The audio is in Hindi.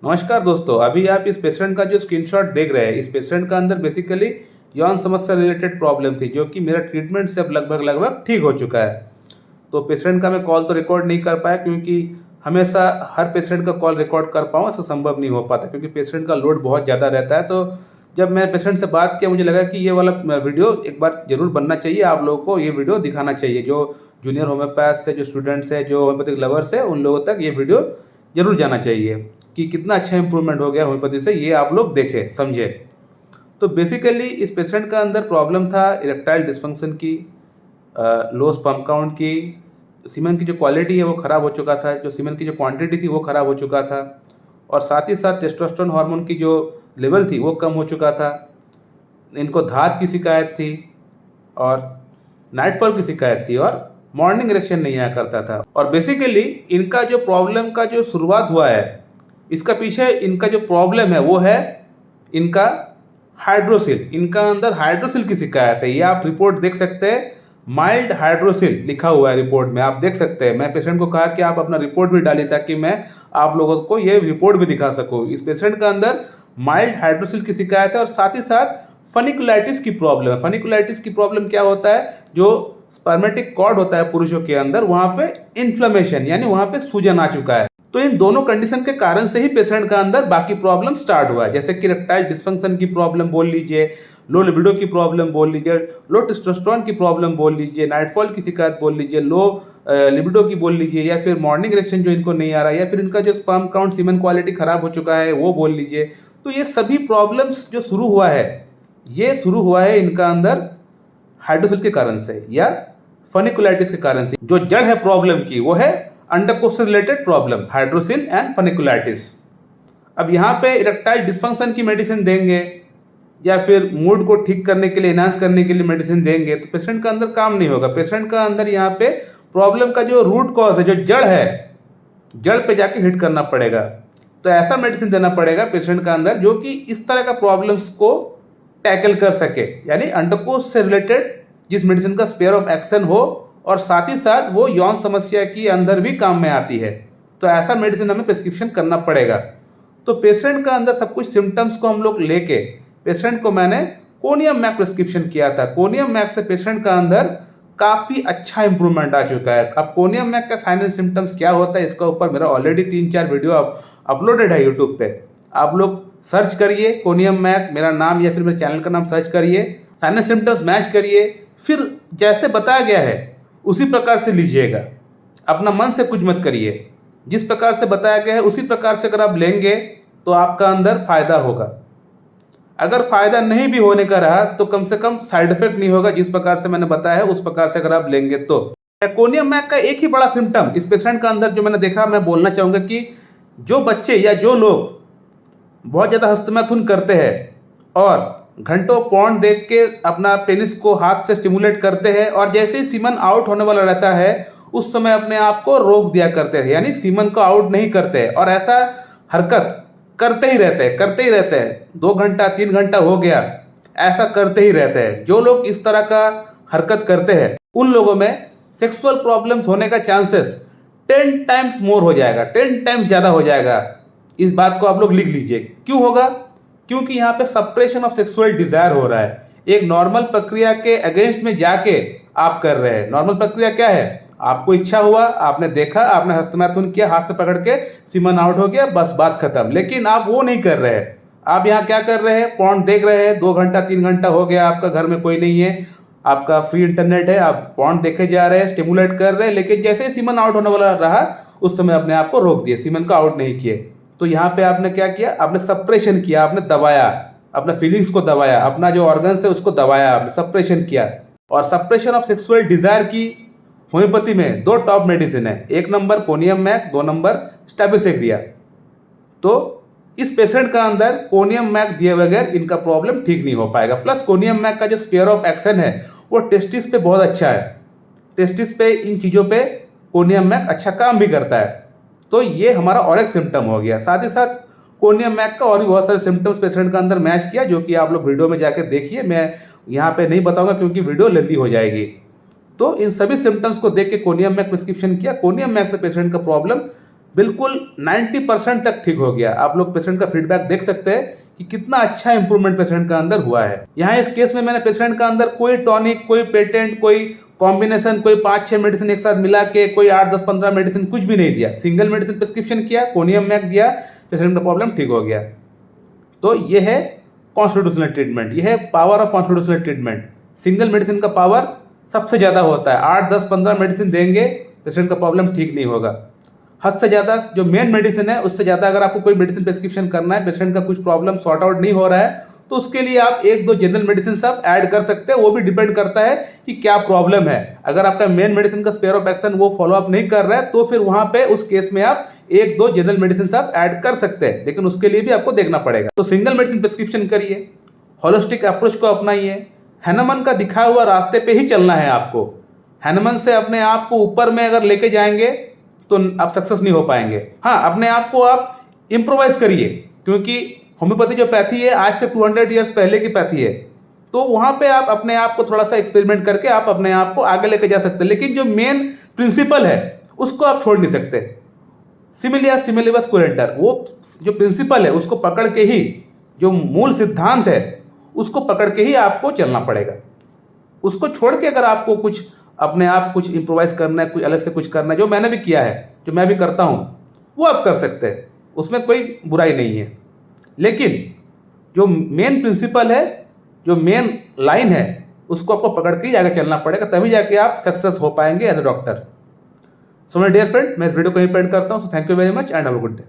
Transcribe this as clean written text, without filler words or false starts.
नमस्कार दोस्तों, अभी आप इस पेशेंट का जो स्क्रीनशॉट देख रहे हैं, इस पेशेंट का अंदर बेसिकली यौन समस्या रिलेटेड प्रॉब्लम थी, जो कि मेरा ट्रीटमेंट से अब लगभग ठीक हो चुका है। तो पेशेंट का मैं कॉल तो रिकॉर्ड नहीं कर पाया, क्योंकि हमेशा हर पेशेंट का कॉल रिकॉर्ड कर पाऊँ ऐसा संभव नहीं हो पाता, क्योंकि पेशेंट का लोड बहुत ज़्यादा रहता है। तो जब मैं पेशेंट से बात किया, मुझे लगा कि ये वाला वीडियो एक बार ज़रूर बनना चाहिए, आप लोगों को ये वीडियो दिखाना चाहिए। जो जूनियर होम्योपैथ्स है, जो स्टूडेंट्स हैं, जो होम्योपैथिक लवर्स है, उन लोगों तक ये वीडियो ज़रूर जाना चाहिए कि कितना अच्छा इंप्रूवमेंट हो गया होम्योपैथी से, ये आप लोग देखें, समझे। तो बेसिकली इस पेशेंट का अंदर प्रॉब्लम था इरेक्टाइल डिस्फंक्शन की, लो स्पर्म काउंट की, सीमेन की जो क्वालिटी है वो ख़राब हो चुका था, जो सीमेन की जो क्वांटिटी थी वो ख़राब हो चुका था, और साथ ही साथ टेस्टोस्टेरोन हार्मोन की जो लेवल थी वो कम हो चुका था। इनको धात की शिकायत थी और नाइटफॉल की शिकायत थी, और मॉर्निंग इरेक्शन नहीं आया करता था। और बेसिकली इनका जो प्रॉब्लम का जो शुरुआत हुआ है, इसका पीछे इनका जो प्रॉब्लम है वो है इनका हाइड्रोसिल। इनका अंदर हाइड्रोसिल की शिकायत है। ये आप रिपोर्ट देख सकते हैं, माइल्ड हाइड्रोसिल लिखा हुआ है रिपोर्ट में, आप देख सकते हैं। मैं पेशेंट को कहा कि आप अपना रिपोर्ट भी डालिए, ताकि मैं आप लोगों को ये रिपोर्ट भी दिखा सकूँ। इस पेशेंट का अंदर माइल्ड हाइड्रोसिल की शिकायत है, और साथ ही साथ फनिकुलाइटिस की प्रॉब्लम है। फनिकुलाइटिस की प्रॉब्लम क्या होता है, जो स्पर्मेटिक कॉर्ड होता है पुरुषों के अंदर, वहाँ पे इन्फ्लेमेशन यानी वहाँ पे सूजन आ चुका है। तो इन दोनों कंडीशन के कारण से ही पेशेंट का अंदर बाकी प्रॉब्लम स्टार्ट हुआ है, जैसे कि इरेक्टाइल डिस्फंक्शन की प्रॉब्लम बोल लीजिए, लो लिबिडो की प्रॉब्लम बोल लीजिए, लो टेस्टोस्टेरोन की प्रॉब्लम बोल लीजिए, नाइटफॉल की शिकायत बोल लीजिए, लो लिबिडो की बोल लीजिए, या फिर मॉर्निंग इरेक्शन जो इनको नहीं आ रहा है, या फिर इनका जो स्पर्म काउंट सीमेन क्वालिटी खराब हो चुका है वो बोल लीजिए। तो ये सभी प्रॉब्लम्स जो शुरू हुआ है, ये शुरू हुआ है इनका अंदर हाइड्रोसिल के कारण से या फनिकुलाइटिस के कारण से। जो जड़ है प्रॉब्लम की वो है अंडकोश से रिलेटेड प्रॉब्लम, हाइड्रोसिल एंड फनिकुलाइटिस। अब यहाँ पे इरेक्टाइल डिस्फंक्शन की मेडिसिन देंगे, या फिर मूड को ठीक करने के लिए, एनहांस करने के लिए मेडिसिन देंगे, तो पेशेंट का अंदर काम नहीं होगा। पेशेंट का अंदर यहाँ पे प्रॉब्लम का जो रूट कॉज है, जो जड़ है, जड़ पे जाके हिट करना पड़ेगा। तो ऐसा मेडिसिन देना पड़ेगा पेशेंट का अंदर जो कि इस तरह का प्रॉब्लम्स को टैकल कर सके, यानी अंडकोश से रिलेटेड जिस मेडिसिन का स्पेयर ऑफ एक्शन हो, और साथ ही साथ वो यौन समस्या की अंदर भी काम में आती है। तो ऐसा मेडिसिन हमें प्रिस्क्रिप्शन करना पड़ेगा। तो पेशेंट का अंदर सब कुछ सिम्टम्स को हम लोग लेके पेशेंट को मैंने कोनियम मैक प्रिस्क्रिप्शन किया था। कोनियम मैक से पेशेंट का अंदर काफ़ी अच्छा इंप्रूवमेंट आ चुका है। अब कोनियम मैक का साइन एंड सिम्टम्स क्या होता है, इसका ऊपर मेरा ऑलरेडी 3-4 वीडियो अपलोडेड है यूट्यूब पे। आप लोग सर्च करिए कोनियम मैक, मेरा नाम या फिर मेरे चैनल का नाम सर्च करिए, साइन एंड सिम्टम्स मैच करिए, फिर जैसे बताया गया है उसी प्रकार से लीजिएगा। अपना मन से कुछ मत करिए, जिस प्रकार से बताया गया है उसी प्रकार से अगर आप लेंगे तो आपका अंदर फ़ायदा होगा। अगर फ़ायदा नहीं भी होने का रहा तो कम से कम साइड इफेक्ट नहीं होगा, जिस प्रकार से मैंने बताया है उस प्रकार से अगर आप लेंगे तो। कोनियम मैक का एक ही बड़ा सिम्टम इस पेशेंट का अंदर जो मैंने देखा, मैं बोलना चाहूँगा कि जो बच्चे या जो लोग बहुत ज़्यादा हस्तमैथुन करते हैं और घंटों पॉर्न देख के अपना पेनिस को हाथ से स्टिमुलेट करते हैं, और जैसे ही सीमन आउट होने वाला रहता है उस समय अपने आप को रोक दिया करते हैं, यानी सीमन को आउट नहीं करते, और ऐसा हरकत करते ही रहते हैं 2 घंटा 3 घंटा हो गया, ऐसा करते ही रहते हैं। जो लोग इस तरह का हरकत करते हैं उन लोगों में सेक्सुअल प्रॉब्लम्स होने का चांसेस 10 टाइम्स मोर हो जाएगा, 10 टाइम्स ज़्यादा हो जाएगा। इस बात को आप लोग लिख लीजिए। क्यों होगा? क्योंकि यहाँ पे सप्रेशन ऑफ सेक्सुअल डिजायर हो रहा है। एक नॉर्मल प्रक्रिया के अगेंस्ट में जाके आप कर रहे हैं। नॉर्मल प्रक्रिया क्या है? आपको इच्छा हुआ, आपने देखा, आपने हस्तमैथुन किया, हाथ से पकड़ के सीमन आउट हो गया, बस बात खत्म। लेकिन आप वो नहीं कर रहे हैं। आप यहाँ क्या कर रहे हैं? पॉर्न देख रहे हैं, 2 घंटा 3 घंटा हो गया, आपका घर में कोई नहीं है, आपका फ्री इंटरनेट है, आप पॉर्न देखे जा रहे हैं, स्टिमुलेट कर रहे हैं, लेकिन जैसे ही सीमन आउट होने वाला रहा उस समय अपने आप को रोक दिए, सीमन को आउट नहीं किए। तो यहाँ पे आपने क्या किया? आपने सप्रेशन किया, आपने दबाया, अपने फीलिंग्स को दबाया, अपना जो ऑर्गन्स है उसको दबाया, आपने सप्रेशन किया। और सप्रेशन ऑफ सेक्सुअल डिजायर की होम्योपैथी में 2 टॉप मेडिसिन है, 1 नंबर कोनियम मैक, 2 नंबर स्टैबिसेग्रिया। तो इस पेशेंट का अंदर कोनियम मैक दिए बगैर इनका प्रॉब्लम ठीक नहीं हो पाएगा। प्लस कोनियम मैक का जो स्पेयर ऑफ एक्शन है वो टेस्टिस पे बहुत अच्छा है। टेस्टिस पे इन चीज़ों पे कोनियम मैक अच्छा काम भी करता है। तो ये हमारा और एक सिम्टम हो गया। साथ ही साथ कोनियम मैक का और भी बहुत सारे सिम्टम्स पेशेंट का अंदर मैच किया, जो कि आप लोग वीडियो में जाके देखिए, मैं यहाँ पे नहीं बताऊंगा क्योंकि वीडियो लेंथी हो जाएगी। तो इन सभी सिम्टम्स को देख के कोनियम मैक प्रिस्क्रिप्शन किया। कोनियम मैक से पेशेंट का प्रॉब्लम बिल्कुल 90% तक ठीक हो गया। आप लोग पेशेंट का फीडबैक देख सकते हैं कि कितना अच्छा इंप्रूवमेंट पेशेंट का अंदर हुआ है। यहाँ इस केस में मैंने पेशेंट का अंदर कोई टॉनिक, कोई पेटेंट, कोई कॉम्बिनेशन, कोई 5-6 मेडिसिन एक साथ मिला के, कोई 8-10-15 मेडिसिन कुछ भी नहीं दिया। सिंगल मेडिसिन प्रिस्क्रिप्शन किया, कोनियम मैक दिया, पेशेंट का प्रॉब्लम ठीक हो गया। तो ये है कॉन्स्टिट्यूशनल ट्रीटमेंट, ये है power of constitutional treatment. Single medicine का पावर सबसे ज़्यादा होता है। 8-10-15 मेडिसिन देंगे, पेशेंट का प्रॉब्लम ठीक नहीं होगा। हद से ज़्यादा जो मेन मेडिसिन है उससे ज़्यादा अगर आपको कोई मेडिसिन प्रिस्क्रिप्शन करना है, पेशेंट का कुछ प्रॉब्लम सॉर्ट आउट नहीं हो रहा है, तो उसके लिए आप 1-2 जनरल मेडिसिन सब ऐड कर सकते हैं। वो भी डिपेंड करता है कि क्या प्रॉब्लम है। अगर आपका मेन मेडिसिन का स्पेयर ऑफ एक्शन वो फॉलो अप नहीं कर रहा है, तो फिर वहाँ पे उस केस में आप 1-2 जनरल मेडिसिन सब ऐड कर सकते हैं, लेकिन उसके लिए भी आपको देखना पड़ेगा। तो सिंगल मेडिसिन प्रिस्क्रिप्शन करिए, होलिस्टिक अप्रोच को अपनाइए, हैनमन का दिखाया हुआ रास्ते पे ही चलना है आपको। हैनमन से अपने आप को ऊपर में अगर लेके जाएंगे तो आप सक्सेस नहीं हो पाएंगे। हाँ, अपने आप को आप इम्प्रोवाइज करिए, क्योंकि होम्योपैथी जो पैथी है आज से 200 ईयर्स पहले की पैथी है, तो वहाँ पे आप अपने आप को थोड़ा सा एक्सपेरिमेंट करके आप अपने आप को आगे लेके जा सकते हैं। लेकिन जो मेन प्रिंसिपल है उसको आप छोड़ नहीं सकते। सिमिलिया सिमिलिबस कुरेंटर, वो जो प्रिंसिपल है उसको पकड़ के ही, जो मूल सिद्धांत है उसको पकड़ के ही आपको चलना पड़ेगा। उसको छोड़ के अगर आपको कुछ अपने आप कुछ इम्प्रोवाइज करना है, कुछ अलग से कुछ करना है, जो मैंने भी किया है, जो मैं भी करता हूँ, वो आप कर सकते हैं, उसमें कोई बुराई नहीं है। लेकिन जो मेन प्रिंसिपल है, जो मेन लाइन है, उसको आपको पकड़ के ही आगे चलना पड़ेगा, तभी जाके आप सक्सेस हो पाएंगे as a doctor. So my dear friend, मैं इस वीडियो को यहीं पे एंड करता हूँ। So thank you very much and have a good day.